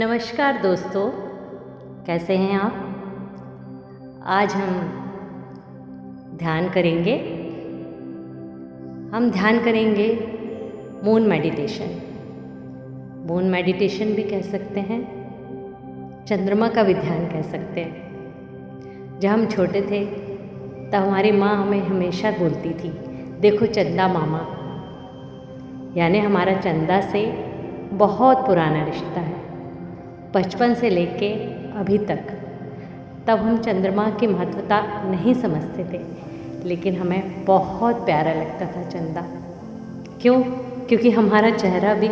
नमस्कार दोस्तों, कैसे हैं आप। आज हम ध्यान करेंगे मून मेडिटेशन। मून मेडिटेशन भी कह सकते हैं, चंद्रमा का भी ध्यान कह सकते हैं। जब हम छोटे थे तब हमारी माँ हमें हमेशा बोलती थी, देखो चंदा मामा, यानी हमारा चंदा से बहुत पुराना रिश्ता है, बचपन से लेके अभी तक। तब हम चंद्रमा की महत्वता नहीं समझते थे, लेकिन हमें बहुत प्यारा लगता था चंदा। क्यों? क्योंकि हमारा चेहरा भी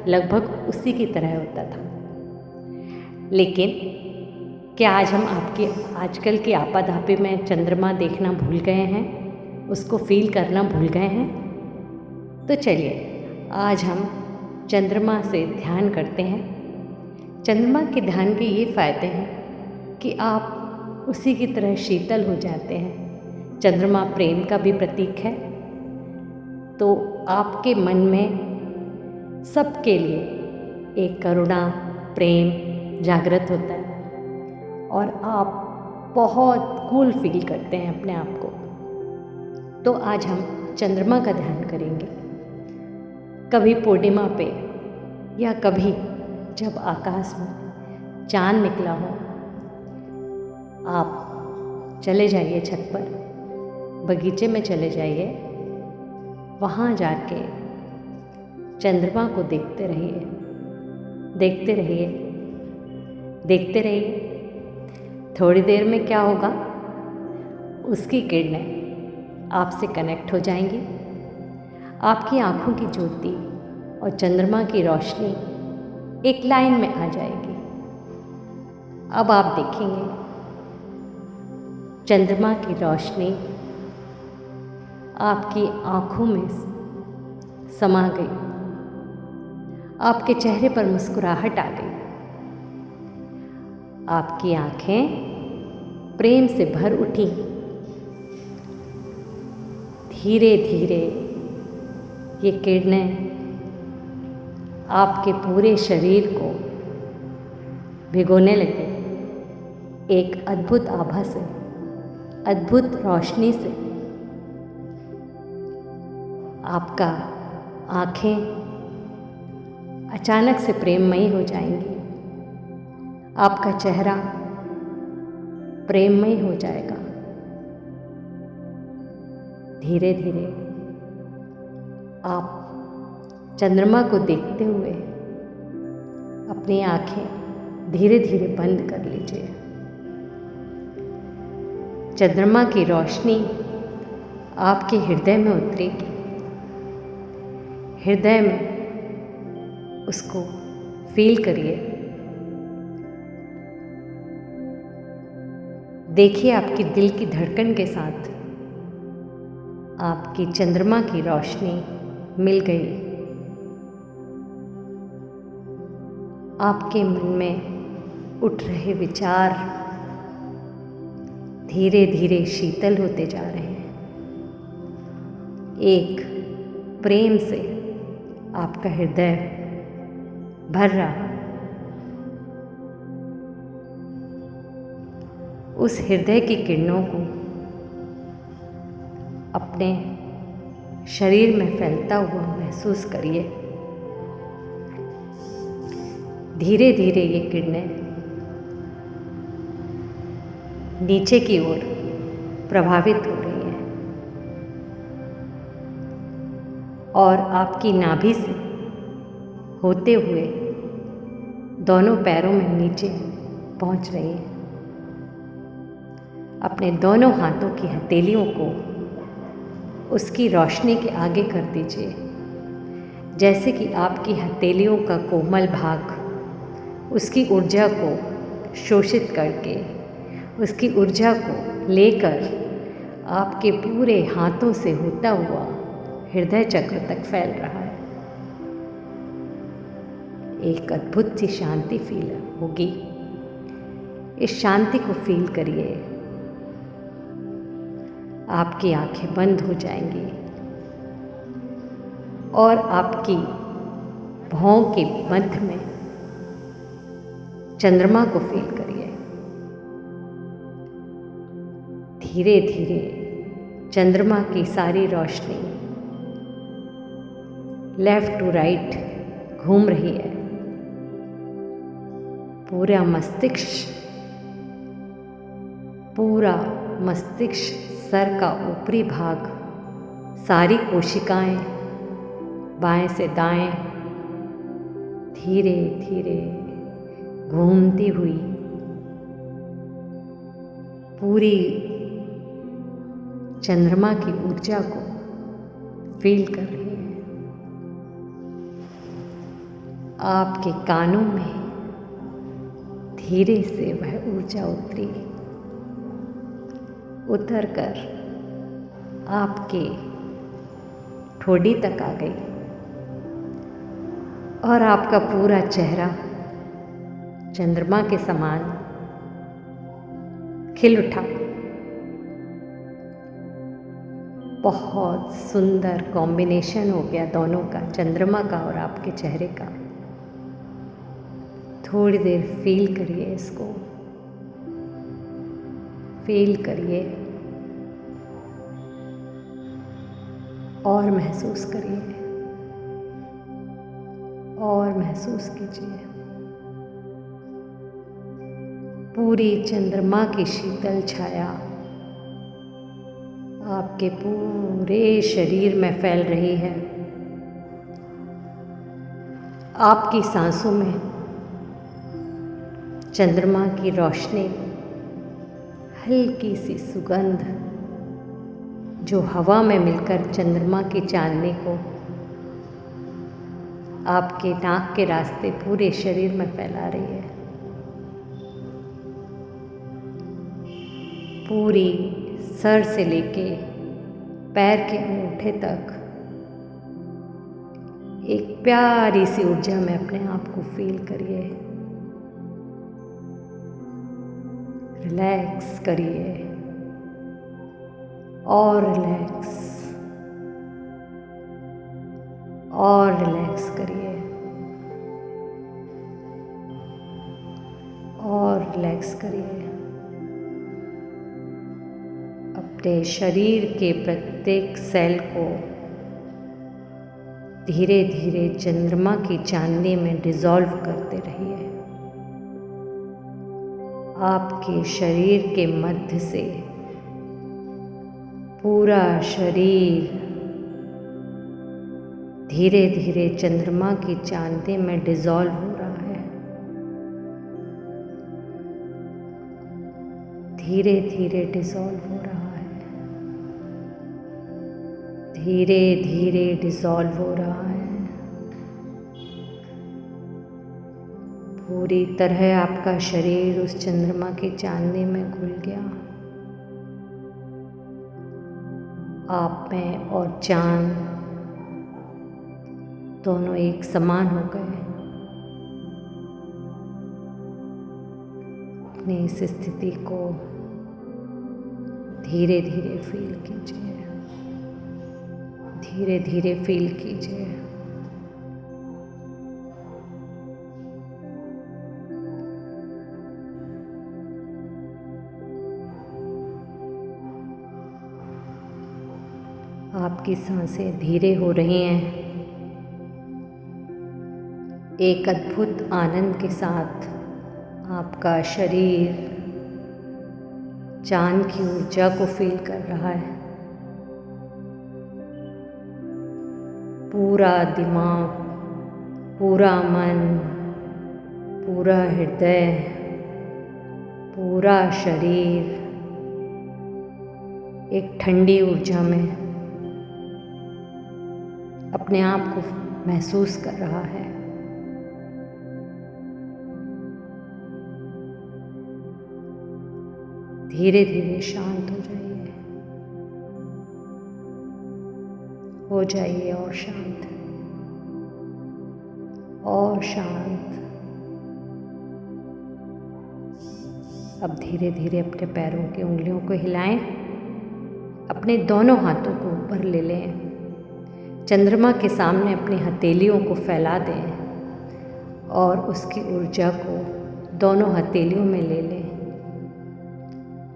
लगभग उसी की तरह होता था। लेकिन क्या आज हम आजकल की आपाधापी में चंद्रमा देखना भूल गए हैं, उसको फील करना भूल गए हैं? तो चलिए आज हम चंद्रमा से ध्यान करते हैं। चंद्रमा के ध्यान के ये फ़ायदे हैं कि आप उसी की तरह शीतल हो जाते हैं। चंद्रमा प्रेम का भी प्रतीक है, तो आपके मन में सबके लिए एक करुणा, प्रेम जागृत होता है और आप बहुत कूल फील करते हैं अपने आप को। तो आज हम चंद्रमा का ध्यान करेंगे। कभी पूर्णिमा पे या कभी जब आकाश में चांद निकला हो, आप चले जाइए छत पर, बगीचे में चले जाइए, वहाँ जाके चंद्रमा को देखते रहिए, देखते रहिए, देखते रहिए। थोड़ी देर में क्या होगा, उसकी किरणें आपसे कनेक्ट हो जाएंगी। आपकी आँखों की ज्योति और चंद्रमा की रोशनी एक लाइन में आ जाएगी। अब आप देखेंगे चंद्रमा की रोशनी आपकी आँखों में समा गई, आपके चेहरे पर मुस्कुराहट आ गई, आपकी आँखें प्रेम से भर उठी। धीरे धीरे ये किरणें आपके पूरे शरीर को भिगोने लगे, एक अद्भुत आभा से, अद्भुत रोशनी से। आपका आँखें अचानक से प्रेममयी हो जाएंगी, आपका चेहरा प्रेममयी हो जाएगा। धीरे धीरे आप चंद्रमा को देखते हुए अपनी आँखें धीरे धीरे बंद कर लीजिए। चंद्रमा की रोशनी आपके हृदय में उतरेगी, हृदय में उसको फील करिए। देखिए आपकी दिल की धड़कन के साथ आपकी चंद्रमा की रोशनी मिल गई। आपके मन में उठ रहे विचार धीरे धीरे शीतल होते जा रहे हैं। एक प्रेम से आपका हृदय भर रहा। उस हृदय की किरणों को अपने शरीर में फैलता हुआ महसूस करिए। धीरे धीरे ये किरणें नीचे की ओर प्रभावित हो रही हैं और आपकी नाभि से होते हुए दोनों पैरों में नीचे पहुंच रही हैं। अपने दोनों हाथों की हथेलियों को उसकी रोशनी के आगे कर दीजिए, जैसे कि आपकी हथेलियों का कोमल भाग उसकी ऊर्जा को शोषित करके, उसकी ऊर्जा को लेकर आपके पूरे हाथों से होता हुआ हृदय चक्र तक फैल रहा है। एक अद्भुत सी शांति फील होगी। इस शांति को फील करिए। आपकी आंखें बंद हो जाएंगी और आपकी भौं के मध्य में चंद्रमा को फील करिए। धीरे धीरे चंद्रमा की सारी रोशनी लेफ्ट टू राइट घूम रही है। पूरा मस्तिष्क, सर का ऊपरी भाग, सारी कोशिकाएं बाएं से दाएं धीरे धीरे घूमती हुई पूरी चंद्रमा की ऊर्जा को फील कर रही है। आपके कानों में धीरे से वह ऊर्जा उतरकर आपके ठोड़ी तक आ गई और आपका पूरा चेहरा चंद्रमा के समान खिल उठा। बहुत सुंदर कॉम्बिनेशन हो गया दोनों का, चंद्रमा का और आपके चेहरे का। थोड़ी देर फील करिए, इसको फील करिए और महसूस करिए और महसूस कीजिए। पूरी चंद्रमा की शीतल छाया आपके पूरे शरीर में फैल रही है। आपकी सांसों में चंद्रमा की रोशनी, हल्की सी सुगंध जो हवा में मिलकर चंद्रमा की चांदनी को आपके नाक के रास्ते पूरे शरीर में फैला रही है। पूरी सर से लेके पैर के अंगूठे तक एक प्यारी सी ऊर्जा में अपने आप को फील करिए। रिलैक्स करिए और रिलैक्स और रिलैक्स करिए और रिलैक्स करिए। अपने शरीर के प्रत्येक सेल को धीरे धीरे चंद्रमा की चांदनी में डिसॉल्व करते रहिए। आपके शरीर के मध्य से पूरा शरीर धीरे धीरे चंद्रमा की चांदनी में डिसॉल्व हो रहा है। धीरे धीरे डिसॉल्व हो रहा है। धीरे धीरे डिसॉल्व हो रहा है। पूरी तरह आपका शरीर उस चंद्रमा की चांदनी में घुल गया। आप में और चांद दोनों एक समान हो गए। अपनी इस स्थिति को धीरे धीरे फील कीजिए। धीरे धीरे फील कीजिए। आपकी सांसें धीरे हो रही हैं। एक अद्भुत आनंद के साथ आपका शरीर चांद की ऊर्जा को फील कर रहा है। पूरा दिमाग, पूरा मन, पूरा हृदय, पूरा शरीर एक ठंडी ऊर्जा में अपने आप को महसूस कर रहा है। धीरे धीरे शांत हो जाइए और शांत और शांत। अब धीरे धीरे अपने पैरों की उंगलियों को हिलाएं। अपने दोनों हाथों को ऊपर ले लें। चंद्रमा के सामने अपनी हथेलियों को फैला दें और उसकी ऊर्जा को दोनों हथेलियों में ले लें,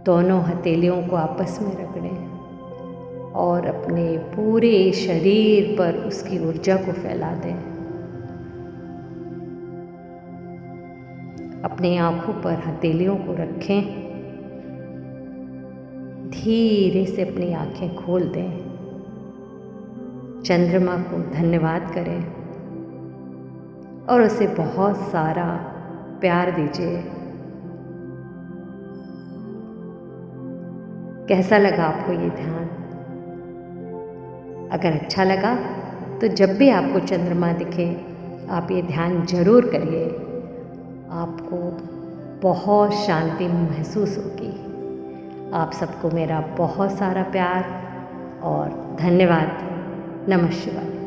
दोनों हथेलियों को आपस में रगड़ें और अपने पूरे शरीर पर उसकी ऊर्जा को फैला दें। अपनी आँखों पर हथेलियों को रखें, धीरे से अपनी आँखें खोल दें, चंद्रमा को धन्यवाद करें और उसे बहुत सारा प्यार दीजिए। कैसा लगा आपको ये ध्यान? अगर अच्छा लगा तो जब भी आपको चंद्रमा दिखे आप ये ध्यान जरूर करिए। आपको बहुत शांति महसूस होगी। आप सबको मेरा बहुत सारा प्यार और धन्यवाद। नमः शिवाय।